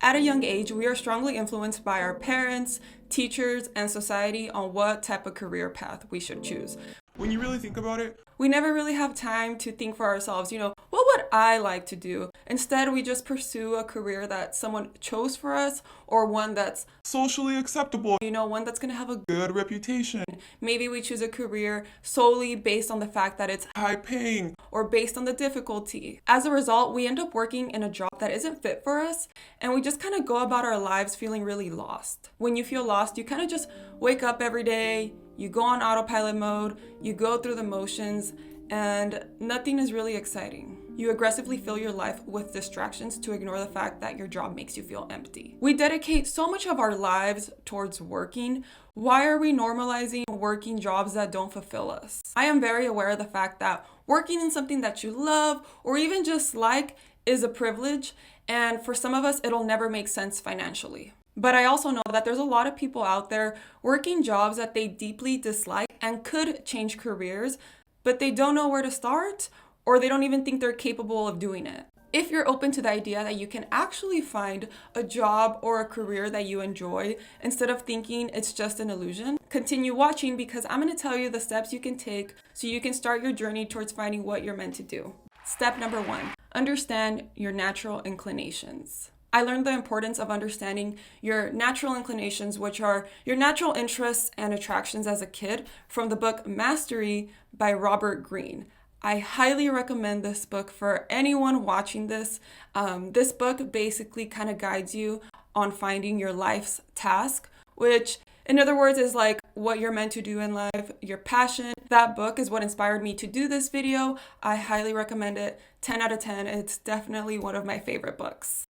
At a young age, we are strongly influenced by our parents, teachers, and society on what type of career path we should choose. When you really think about it, We never really have time to think for ourselves, what would I like to do? Instead, we just pursue a career that someone chose for us or one that's, socially acceptable, one that's going to have a good reputation, maybe we choose a career solely based on the fact that it's high paying. or based on the difficulty. As a result, we end up working in a job that isn't fit for us, and we just kind of go about our lives feeling really lost. When you feel lost, you kind of just wake up every day, you go on autopilot mode, you go through the motions, and nothing is really exciting. You aggressively fill your life with distractions to ignore the fact that your job makes you feel empty. We dedicate so much of our lives towards working. Why are we normalizing working jobs that don't fulfill us? I am very aware of the fact that working in something that you love or even just like is a privilege, and for some of us, it'll never make sense financially. But I also know that there's a lot of people out there working jobs that they deeply dislike and could change careers, but they don't know where to start, or they don't even think they're capable of doing it. If you're open to the idea that you can actually find a job or a career that you enjoy instead of thinking it's just an illusion, continue watching because I'm going to tell you the steps you can take so you can start your journey towards finding what you're meant to do. Step number 1, understand your natural inclinations. I learned the importance of understanding your natural inclinations, which are your natural interests and attractions as a kid, from the book Mastery by Robert Greene. I highly recommend this book for anyone watching this. This book basically kind of guides you on finding your life's task, which in other words is like what you're meant to do in life, your passion. That book is what inspired me to do this video. I highly recommend it. 10 out of 10. It's definitely one of my favorite books.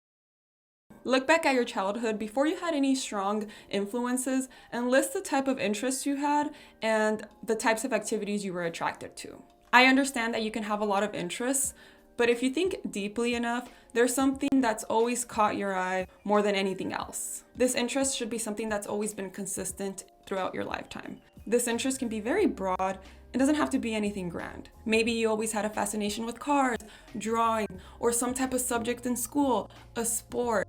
Look back at your childhood before you had any strong influences and list the type of interests you had and the types of activities you were attracted to. I understand that you can have a lot of interests, but if you think deeply enough, there's something that's always caught your eye more than anything else. This interest should be something that's always been consistent throughout your lifetime. This interest can be very broad. It doesn't have to be anything grand. Maybe you always had a fascination with cars, drawing, or some type of subject in school, a sport.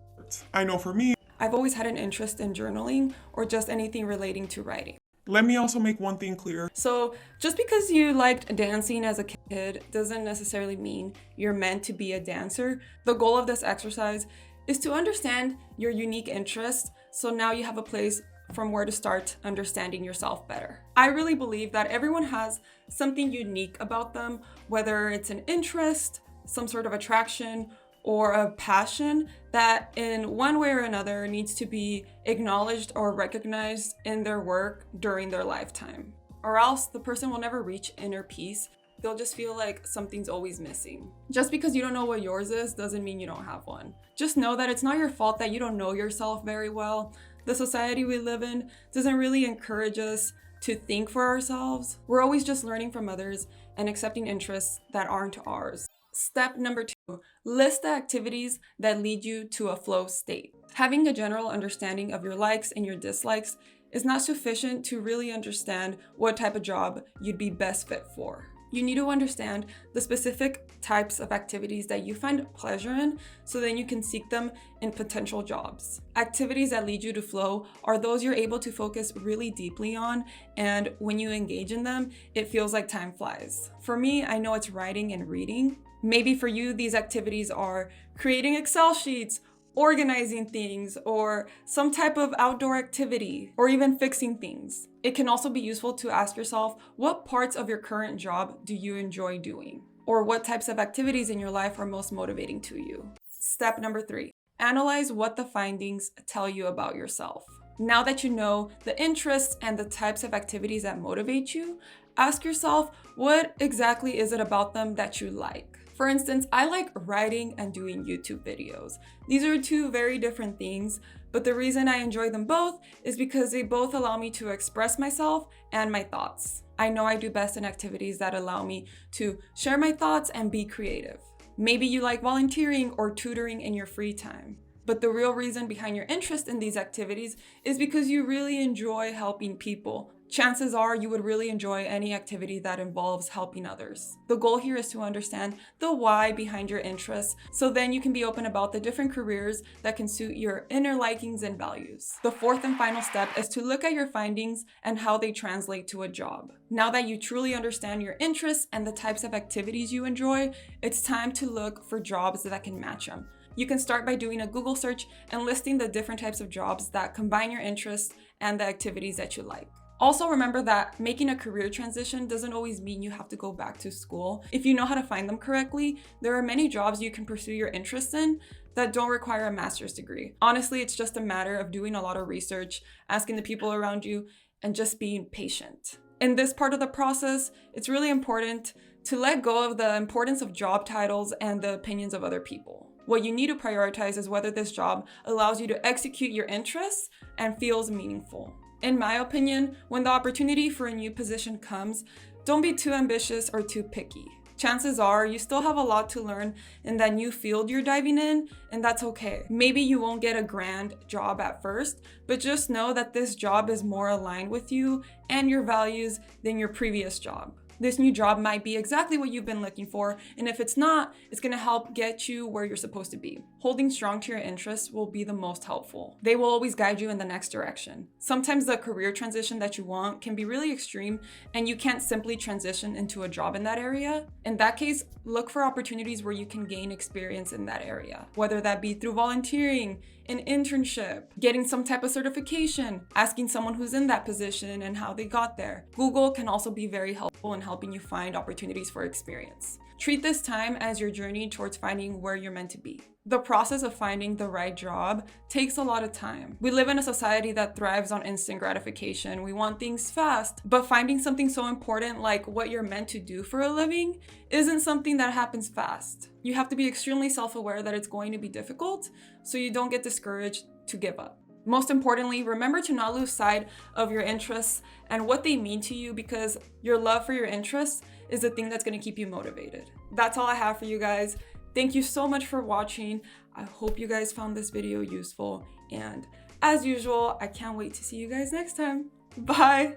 I know for me, I've always had an interest in journaling or just anything relating to writing. let me also make one thing clear. So just because you liked dancing as a kid doesn't necessarily mean you're meant to be a dancer. The goal of this exercise is to understand your unique interests, so now you have a place from where to start understanding yourself better. I really believe that everyone has something unique about them, whether it's an interest, some sort of attraction, or a passion that in one way or another needs to be acknowledged or recognized in their work during their lifetime. Or else the person will never reach inner peace. They'll just feel like something's always missing. Just because you don't know what yours is doesn't mean you don't have one. Just know that it's not your fault that you don't know yourself very well. The society we live in doesn't really encourage us to think for ourselves. We're always just learning from others and accepting interests that aren't ours. Step number 2, list the activities that lead you to a flow state. Having a general understanding of your likes and your dislikes is not sufficient to really understand what type of job you'd be best fit for. You need to understand the specific types of activities that you find pleasure in, so then you can seek them in potential jobs. Activities that lead you to flow are those you're able to focus really deeply on, and when you engage in them, it feels like time flies. For me, I know it's writing and reading. Maybe for you, these activities are creating Excel sheets, organizing things, or some type of outdoor activity, or even fixing things. It can also be useful to ask yourself, what parts of your current job do you enjoy doing? Or what types of activities in your life are most motivating to you? Step number 3, analyze what the findings tell you about yourself. Now that you know the interests and the types of activities that motivate you, ask yourself, what exactly is it about them that you like? For instance, I like writing and doing YouTube videos. These are two very different things, but the reason I enjoy them both is because they both allow me to express myself and my thoughts. I know I do best in activities that allow me to share my thoughts and be creative. Maybe you like volunteering or tutoring in your free time. But the real reason behind your interest in these activities is because you really enjoy helping people. Chances are you would really enjoy any activity that involves helping others. The goal here is to understand the why behind your interests, so then you can be open about the different careers that can suit your inner likings and values. The fourth and final step is to look at your findings and how they translate to a job. Now that you truly understand your interests and the types of activities you enjoy, it's time to look for jobs that can match them. You can start by doing a Google search and listing the different types of jobs that combine your interests and the activities that you like. Also remember that making a career transition doesn't always mean you have to go back to school. If you know how to find them correctly, there are many jobs you can pursue your interests in that don't require a master's degree. Honestly, it's just a matter of doing a lot of research, asking the people around you, and just being patient. In this part of the process, it's really important to let go of the importance of job titles and the opinions of other people. What you need to prioritize is whether this job allows you to execute your interests and feels meaningful. In my opinion, when the opportunity for a new position comes, don't be too ambitious or too picky. Chances are you still have a lot to learn in that new field you're diving in, and that's okay. Maybe you won't get a grand job at first, but just know that this job is more aligned with you and your values than your previous job. This new job might be exactly what you've been looking for, and if it's not, it's gonna help get you where you're supposed to be. Holding strong to your interests will be the most helpful. They will always guide you in the next direction. Sometimes the career transition that you want can be really extreme, and you can't simply transition into a job in that area. In that case, look for opportunities where you can gain experience in that area, whether that be through volunteering, an internship, getting some type of certification, asking someone who's in that position and how they got there. Google can also be very helpful in helping you find opportunities for experience. Treat this time as your journey towards finding where you're meant to be. The process of finding the right job takes a lot of time. We live in a society that thrives on instant gratification. We want things fast, but finding something so important like what you're meant to do for a living isn't something that happens fast. You have to be extremely self-aware that it's going to be difficult, so you don't get discouraged to give up. Most importantly, remember to not lose sight of your interests and what they mean to you, because your love for your interests is the thing that's going to keep you motivated. That's all I have for you guys. Thank you so much for watching. I hope you guys found this video useful, and as usual, I can't wait to see you guys next time. Bye!